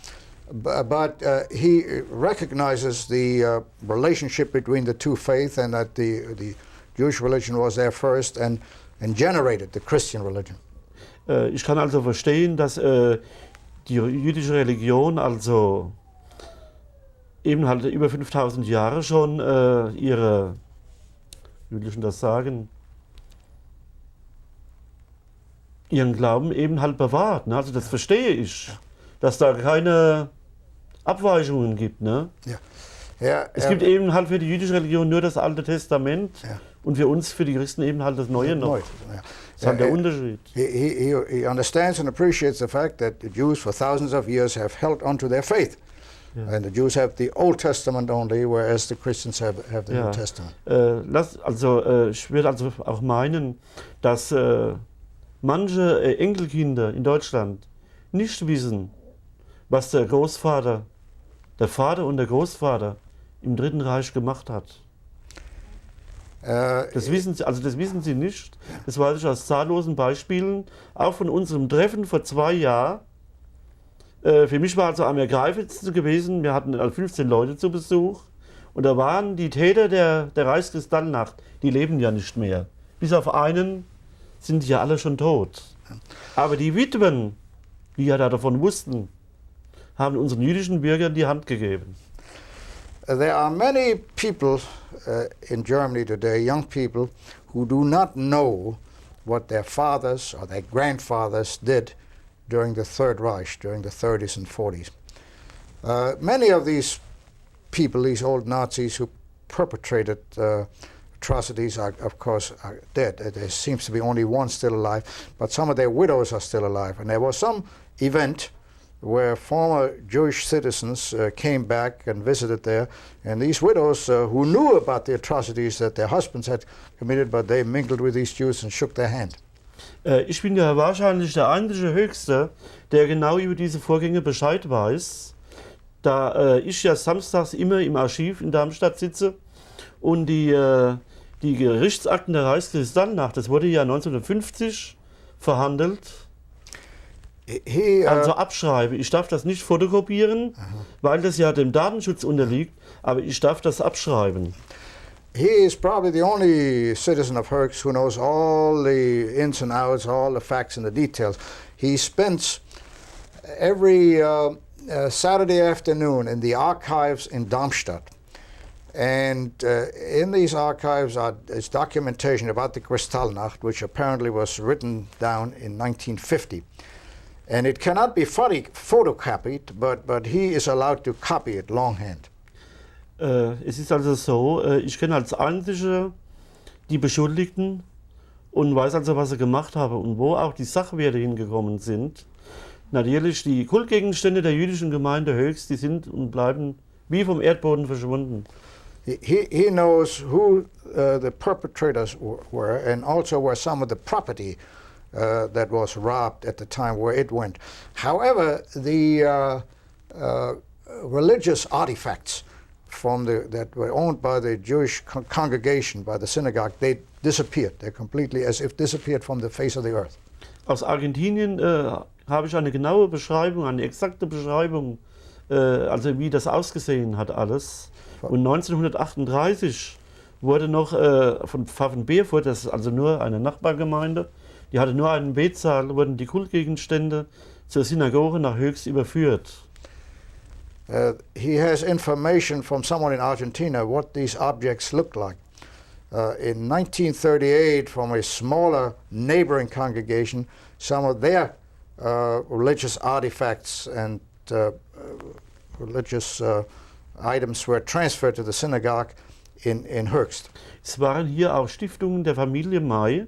but he recognizes the relationship between the two faiths, and that the Jewish religion was there first and generated the Christian religion.
Ich kann also verstehen, dass die jüdische Religion also eben halt über 5000 Jahre schon ihre, wie will ich das sagen, ihren Glauben eben halt bewahrt. Ne? Also das verstehe ich, dass da keine Abweichungen gibt. Ne? Es gibt eben halt für die jüdische Religion nur das Alte Testament und für uns, für die Christen eben halt das Neue noch. Das ist halt der Unterschied.
He understands and appreciates the fact that the Jews for thousands of years have held onto their faith. And the Jews have the Old Testament only, whereas the Christians have the New Testament.
Ich würde also auch meinen, dass manche Enkelkinder in Deutschland nicht wissen, was der Großvater, der Vater und der Großvater im Dritten Reich gemacht hat. Das wissen sie nicht. Das weiß ich aus zahllosen Beispielen, auch von unserem Treffen vor 2 Jahren. Für mich war also am ergreifendsten gewesen, wir hatten 15 Leute zu Besuch und da waren die Täter der Reichskristallnacht, die leben ja nicht mehr. Bis auf einen sind die ja alle schon tot. Aber die Witwen, die ja davon wussten, haben unseren jüdischen Bürgern die Hand gegeben.
There are many people in Germany today, young people, who do not know what their fathers or their grandfathers did during the Third Reich, during the 30s and 40s. Many of these people, these old Nazis who perpetrated atrocities, are dead. There seems to be only one still alive, but some of their widows are still alive. And there was some event where former Jewish citizens came back and visited there, and these widows who knew about the atrocities that their husbands had committed, but they mingled with these Jews and shook their hand.
Ich bin ja wahrscheinlich der einzige Höchste, der genau über diese Vorgänge Bescheid weiß, da ich ja samstags immer im Archiv in Darmstadt sitze und die Gerichtsakten der Reichskristallnacht, das wurde ja 1950 verhandelt, also abschreibe. Ich darf das nicht fotokopieren, weil das ja dem Datenschutz unterliegt, aber ich darf das abschreiben.
He is probably the only citizen of Herx who knows all the ins and outs, all the facts and the details. He spends every Saturday afternoon in the archives in Darmstadt. And in these archives is documentation about the Kristallnacht, which apparently was written down in 1950. And it cannot be photocopied, but he is allowed to copy it longhand.
Es ist also so, ich kenne als Einzige die Beschuldigten und weiß also, was sie gemacht haben und wo auch die Sachwerte hingekommen sind. Natürlich, die Kultgegenstände der jüdischen Gemeinde Höchst, die sind und bleiben wie vom Erdboden verschwunden.
He knows who the perpetrators were, and also where some of the property that was robbed at the time where it went. However, the religious artifacts that were owned by the Jewish congregation, by the synagogue, they disappeared. They completely, as if disappeared from the face of the earth.
Aus Argentinien habe ich eine genaue Beschreibung, eine exakte Beschreibung, also wie das ausgesehen hat alles. Und 1938 wurde noch von Pfaffenbeerfurt, das ist also nur eine Nachbargemeinde, die hatte nur einen Betsaal, wurden die Kultgegenstände zur Synagoge nach Höchst überführt.
He has information from someone in Argentina what these objects look like. In 1938, from a smaller neighboring congregation, some of their religious artifacts and religious items were transferred to the synagogue in Höchst.
Es waren hier auch Stiftungen der Familie May,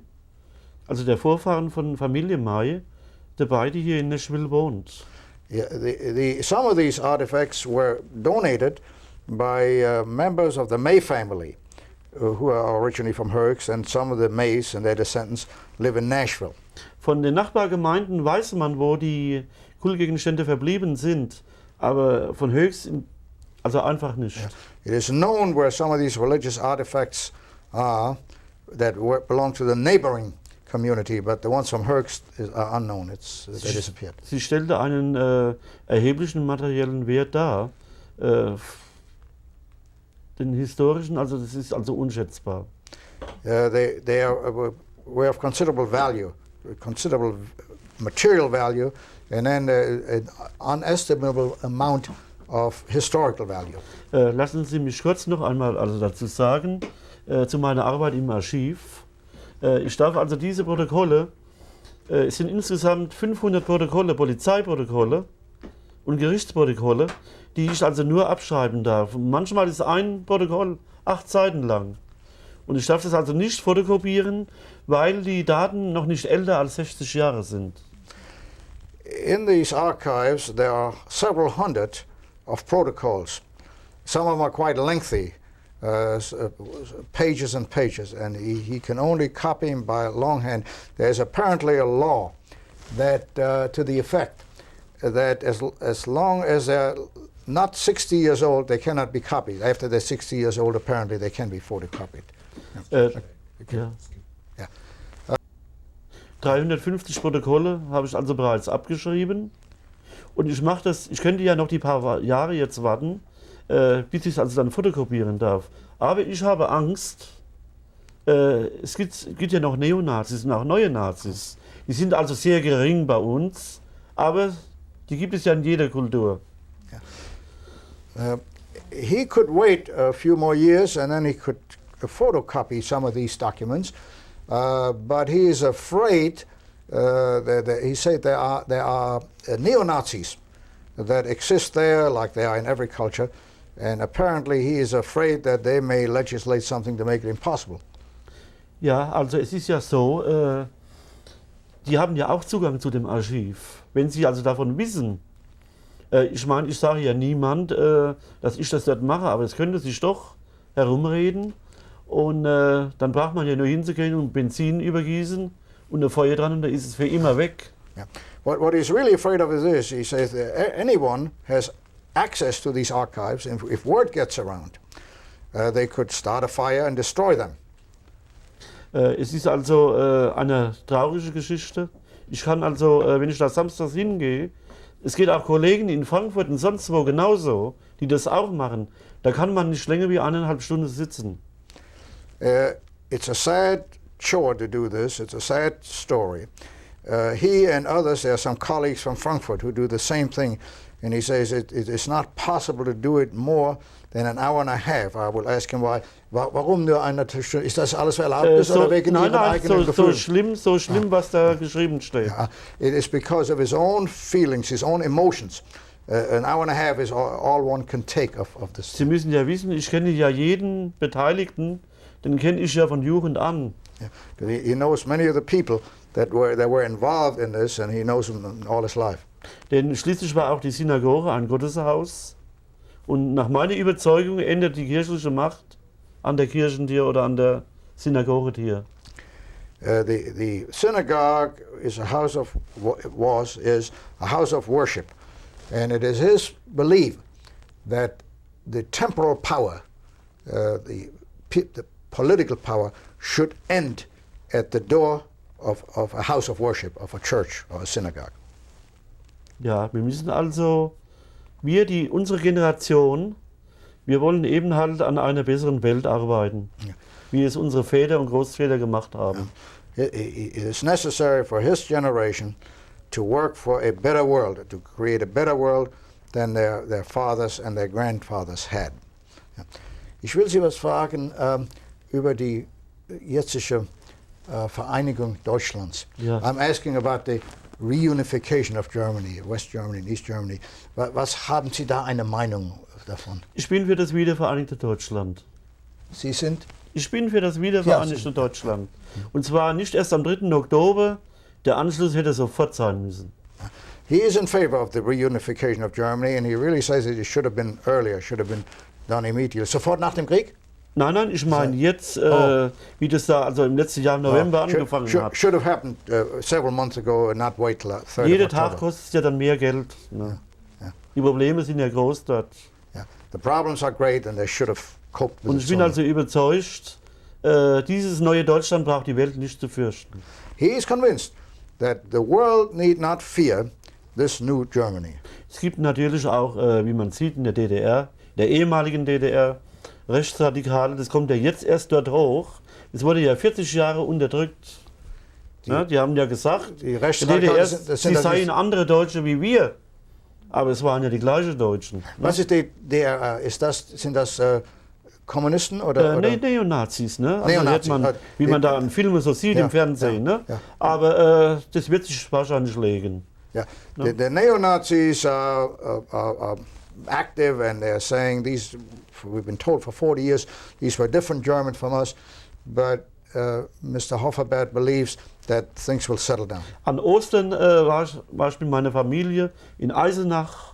Also der Vorfahren von Familie May, der beide hier in Nashville wohnt.
Yeah, some of these artifacts were donated by members of the May family, who are originally from Herx, and some of the Mays and their descendants live in Nashville.
Von den Nachbargemeinden weiß man, wo die Kultgegenstände verblieben sind, aber von Höchst also einfach nicht.
Yeah. It is known where some of these religious artifacts are that belong to the neighboring community, but the ones from Herx are unknown. They disappeared.
Sie stellte einen erheblichen materiellen Wert dar, den historischen, also das ist also unschätzbar.
They were of considerable value, considerable material value, and then an unestimable amount of historical value.
Lassen Sie mich kurz noch einmal dazu sagen, zu meiner Arbeit im Archiv. Ich darf also diese Protokolle, es sind insgesamt 500 Protokolle, Polizeiprotokolle und Gerichtsprotokolle, die ich also nur abschreiben darf. Manchmal ist ein Protokoll 8 Seiten lang. Und ich darf das also nicht fotokopieren, weil die Daten noch nicht älter als 60 Jahre sind.
In these archives there are several hundred of protocols. Some of them are quite lengthy, pages and pages, and he can only copy them by longhand. There's apparently a law that to the effect that as long as they're not 60 years old, they cannot be copied. After they're 60 years old, apparently they can be photocopied.
Ja.
Yeah.
350 Protokolle habe ich also bereits abgeschrieben. Und ich mache das, ich könnte ja noch die paar Jahre jetzt warten, bis ich es also dann fotokopieren darf. Aber ich habe Angst, es gibt ja noch Neonazis und auch neue Nazis. Die sind also sehr gering bei uns, aber die gibt es ja in jeder Kultur.
He could wait a few more years and then he could photocopy some of these documents, but he is afraid he said there are neo-Nazis that exist there like they are in every culture, and apparently he is afraid that they may legislate something to make it impossible.
Ja, also es ist ja so, die haben ja auch Zugang zu dem Archiv. Wenn sie also davon wissen, ich meine, ich sage ja niemand, dass ich das dort mache, aber es könnte sich doch herumreden und dann braucht man ja nur hinzugehen und Benzin übergießen und ein Feuer dran und dann ist es für immer weg.
Yeah. What he's really afraid of is this. He says that anyone has access to these archives, and if word gets around, they could start a fire and destroy them.
Es ist also eine traurige Geschichte. Ich kann also, wenn ich da samstags hingehe, es geht auch Kollegen in Frankfurt und sonst wo genauso, die das auch machen. Da kann man nicht länger wie 1,5 Stunden sitzen.
It's a sad chore to do this. It's a sad story. He and others, there are some colleagues from Frankfurt who do the same thing, and he says it's not possible to do it more than an hour and a half. I will ask him why. Warum nur eine Stunde? Ist das alles erlaubt?
Nein, so schlimm, was da geschrieben steht.
Yeah, it is because of his own feelings, his own emotions. An hour and a half is all one can take of this.
Sie müssen ja wissen, ich kenne ja jeden Beteiligten, den kenne ich ja von Jugend an.
Yeah. He knows many of the people that were involved in this, and he knows them all his life.
Denn schließlich war auch die Synagoge ein Gotteshaus. Und nach meiner Überzeugung endet die kirchliche Macht an der Kirchentür oder an der Synagogetür.
The synagogue is a house of worship, and it is his belief that the temporal power, the political power, should end at the door of a house of worship, of a church or a synagogue.
Ja, wir müssen also, unsere Generation, wir wollen eben halt an einer besseren Welt arbeiten, wie es unsere Väter und Großväter gemacht haben.
It is necessary for his generation to work for a better world, to create a better world than their fathers and their grandfathers had. Ich will Sie was fragen über die jetzige Vereinigung Deutschlands.
Ja.
I'm asking about the reunification of Germany, West Germany and East Germany. Was haben Sie da eine Meinung davon?
Ich bin für das wiedervereinigte Deutschland.
Sie sind?
Ich bin für das wiedervereinigte Deutschland. Und zwar nicht erst am 3. Oktober, der Anschluss hätte sofort sein müssen.
He is in favor of the reunification of Germany, and he really says that it should have been earlier, should have been done immediately. Sofort nach dem Krieg?
Nein, ich meine jetzt, wie das da also im letzten Jahr im November angefangen hat.
Should have happened several months ago and not wait till 3rd
Jeder
of October.
Tag kostet ja dann mehr Geld. Ne?
Ja.
Die Probleme sind ja groß dort.
Yeah. The problems are great and they should have coped with
Und
it
ich bin
sooner.
also überzeugt, dieses neue Deutschland braucht die Welt nicht zu fürchten.
He is convinced that the world need not fear this new Germany.
Es gibt natürlich auch, wie man sieht, in der DDR, der ehemaligen DDR, Rechtsradikale, das kommt ja jetzt erst dort hoch. Es wurde ja 40 Jahre unterdrückt. Die haben ja gesagt,
Die
der
Rechtsradikale
DDR,
sind
sie seien andere Deutsche wie wir. Aber es waren ja die gleichen Deutschen.
Was ist die DDR? Sind das Kommunisten oder?
Nee, Neonazis, ne? Also
Neonazis,
wie man da in Filmen so sieht
ja,
im Fernsehen,
ja,
ne?
ja.
Aber das wird sich wahrscheinlich legen.
Yeah, the neo-Nazis are active, and they're saying these. We've been told for 40 years these were different Germans from us, but Mr. Hofferberth believes that things will settle down.
An Ostern war ich mit meiner Familie in Eisenach.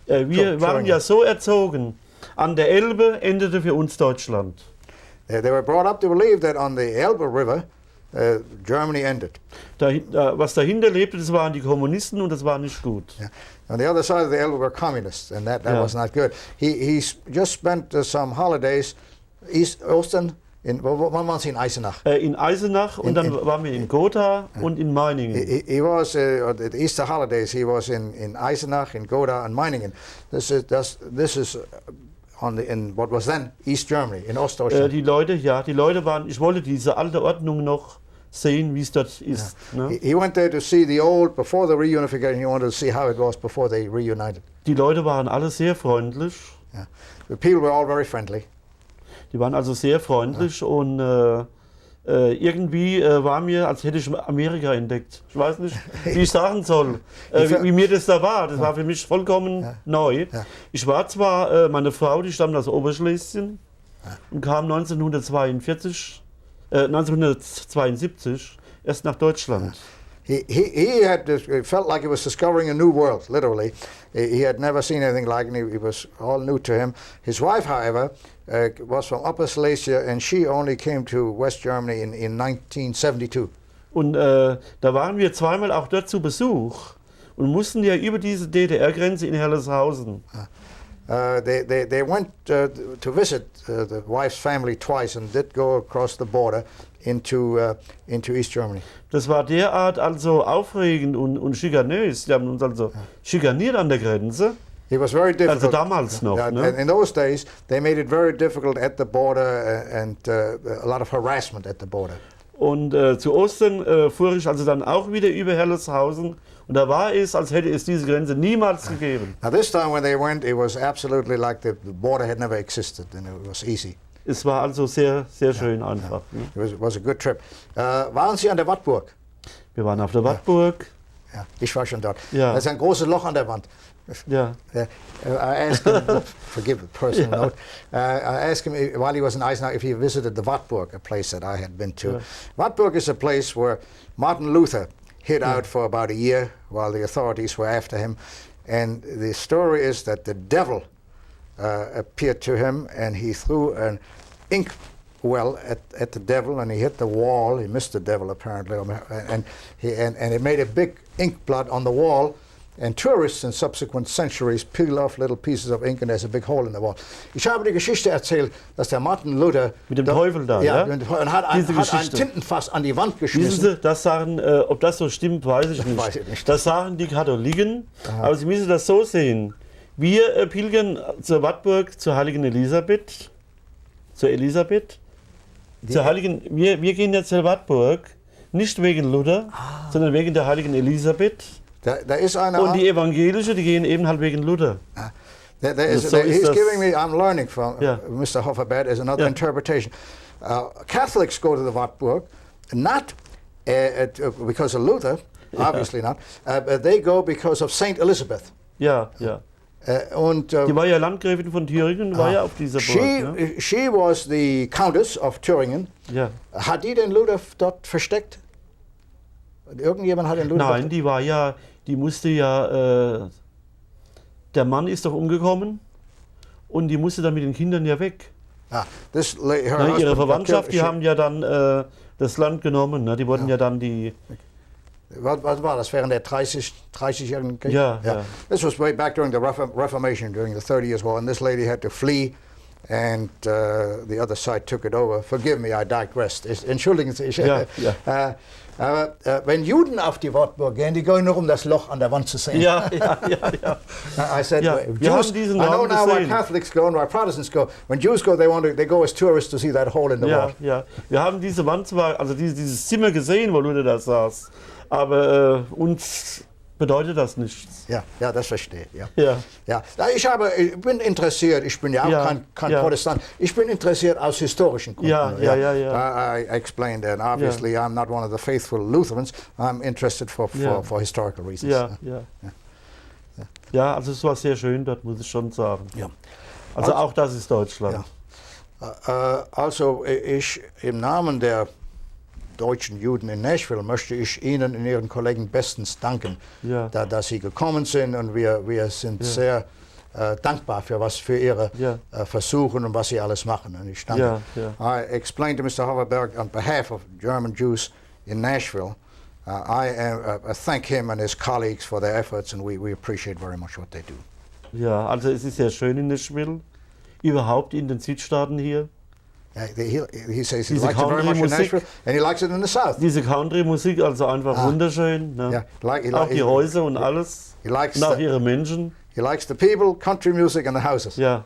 Wir waren ja so erzogen, an der Elbe endete für uns Deutschland.
They were brought up to believe that on the Elbe River, Germany ended.
Was dahinter lebte, das waren die Kommunisten und das war nicht gut.
Yeah. On the other side of the Elbe were communists, and that was not good. He just spent some holidays, Ostern, wann waren Sie in Eisenach?
In Eisenach und dann waren wir in Gotha und in Meiningen.
He was, the Easter holidays, he was in Eisenach, in Gotha and Meiningen. This is in what was then East Germany, in Ostdeutschland.
Die Leute waren, ich wollte diese alte Ordnung noch sehen, wie es dort ist.
Yeah.
Ne?
He went there to see the old, before the reunification, he wanted to see how it was before they reunited.
Die Leute waren alle sehr freundlich.
Yeah. The people were all very friendly.
Die waren also sehr freundlich und irgendwie war mir, als hätte ich Amerika entdeckt. Ich weiß nicht, wie ich sagen soll, wie mir das da war. Das war für mich vollkommen neu.
Ja.
Ich war zwar, meine Frau, die stammt aus Oberschlesien und kam 1972 erst nach Deutschland.
He felt like he was discovering a new world, literally. He had never seen anything like it. It was all new to him. His wife, however, was from Upper Silesia, and she only came to West Germany in 1972.
Und da waren wir zweimal auch dort zu Besuch und mussten ja über diese DDR-Grenze in Herleshausen.
They went to visit the wife's family twice and did go across the border into East Germany.
Das war derart also aufregend und schikanös. Die haben uns also schikaniert an der Grenze.
It was very difficult.
Also damals noch.
Yeah,
Ne?
in those days, they made it very difficult at the border and a lot of harassment at the border.
Und zu Ostern fuhr ich also dann auch wieder über Herleshausen. Und da war es, als hätte es diese Grenze niemals gegeben.
Now this time when they went, it was absolutely like the border had never existed, and it was easy.
Es war also sehr, sehr schön einfach. Ne?
It was a good trip. Waren Sie an der Wartburg?
Wir waren auf der Wartburg.
Ja, ich war schon dort.
Ja.
Das ist ein großes Loch an der Wand.
Ja.
I asked him, forgive the personal note, I asked him while he was in Eisenach if he visited the Wartburg, a place that I had been to.
Yeah.
Wartburg is a place where Martin Luther hid out for about a year while the authorities were after him. And the story is that the devil appeared to him, and he threw an ink well at the devil, and he hit the wall. He missed the devil apparently, and it made a big ink blot on the wall. And tourists in subsequent centuries peel off little pieces of ink, and there's a big hole in the wall. Ich habe die Geschichte erzählt, dass der Martin Luther
mit dem Teufel da,
ja,
ja?
Und hat ein Tintenfass an die Wand geschmissen.
Wissen Sie, das sagen, ob das so stimmt, weiß ich nicht.
Weiß ich nicht.
Das sagen die Katholiken, aber Sie müssen das so sehen. Wir pilgern zur Wartburg, zur heiligen Elisabeth, zur heiligen, wir gehen jetzt zur Wartburg, nicht wegen Luther, sondern wegen der heiligen Elisabeth.
Da ist einer.
Und die Evangelische, die gehen eben halt wegen Luther.
He's giving me, I'm learning from Mr. Hofferberth, is another interpretation. Catholics go to the Wartburg, not because of Luther, obviously not, but they go because of Saint Elizabeth.
Ja, ja. Die war ja Landgräfin von Thüringen, war ja auf dieser Burg. Ne?
She was the Countess of Thüringen.
Ja.
Hat die den Ludwig dort versteckt? Irgendjemand hat den Ludwig...
Nein, die musste ja, der Mann ist doch umgekommen und die musste dann mit den Kindern ja weg. Ihre Verwandtschaft, die haben ja dann das Land genommen, ne? Die wurden ja dann die...
Was war das, während der 30-jährigen Krieg?
Ja.
This was way back during the Reformation, during the 30 Years' War, and this lady had to flee, and the other side took it over. Forgive me, I digressed. Entschuldigen Sie, aber wenn Juden auf die Wartburg gehen, die gehen nur um das Loch an der Wand zu sehen.
Ja.
I said,
Wir haben diesen
I know
Raum
now why
gesehen.
Catholics go and why Protestants go. When Jews go, they go as tourists to see that hole in the wall.
Ja. Wir haben diese Wand zwar, also dieses Zimmer gesehen, wo Luther da saß, aber uns bedeutet das nichts.
Ja, das verstehe ich.
Ja.
Ich bin interessiert, ich bin ja auch kein Protestant, ich bin interessiert aus historischen Gründen. I explained that. Obviously, I'm not one of the faithful Lutherans. I'm interested for historical reasons.
Ja, also es war sehr schön dort, muss ich schon sagen.
Ja.
Also auch das ist Deutschland.
Ja. Also ich im Namen der deutschen Juden in Nashville möchte ich Ihnen und Ihren Kollegen bestens danken, dass Sie gekommen sind, und wir sind sehr dankbar für Ihre Versuche und was Sie alles machen. Und ich danke. I explained to Mr. Hofferberth on behalf of German Jews in Nashville. I thank him and his colleagues for their efforts, and we appreciate very much what they do.
Ja, also es ist sehr schön in Nashville, überhaupt in den Südstaaten hier.
He says he likes it very much in Nashville, and he likes it in the South.
Diese Country-Musik, also einfach wunderschön. Ne? Auch die Häuser und alles. Und auch ihre Menschen.
He likes the people, country music and the houses.
Ja.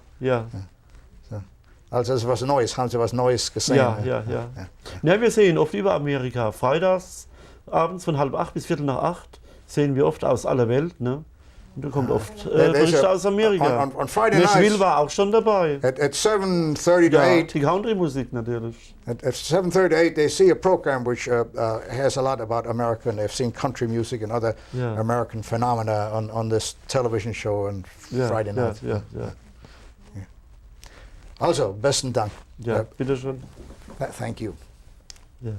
Also es ist was Neues, haben Sie was Neues gesehen?
Ja. Wir sehen oft über Amerika. Freitags, abends von 7:30 bis 7:45 sehen wir oft aus aller Welt. Ne? Und da kommt oft Berichte aus Amerika.
On Friday nights,
Nashville war auch schon dabei.
At 7:30 to 8.
Die Country-Musik natürlich.
At 7:30 to 8, they see a program which has a lot about America, and they've seen country music and other American phenomena on this television show on Friday night.
Ja.
Also, besten Dank.
Ja, bitteschön.
Thank you.
Ja.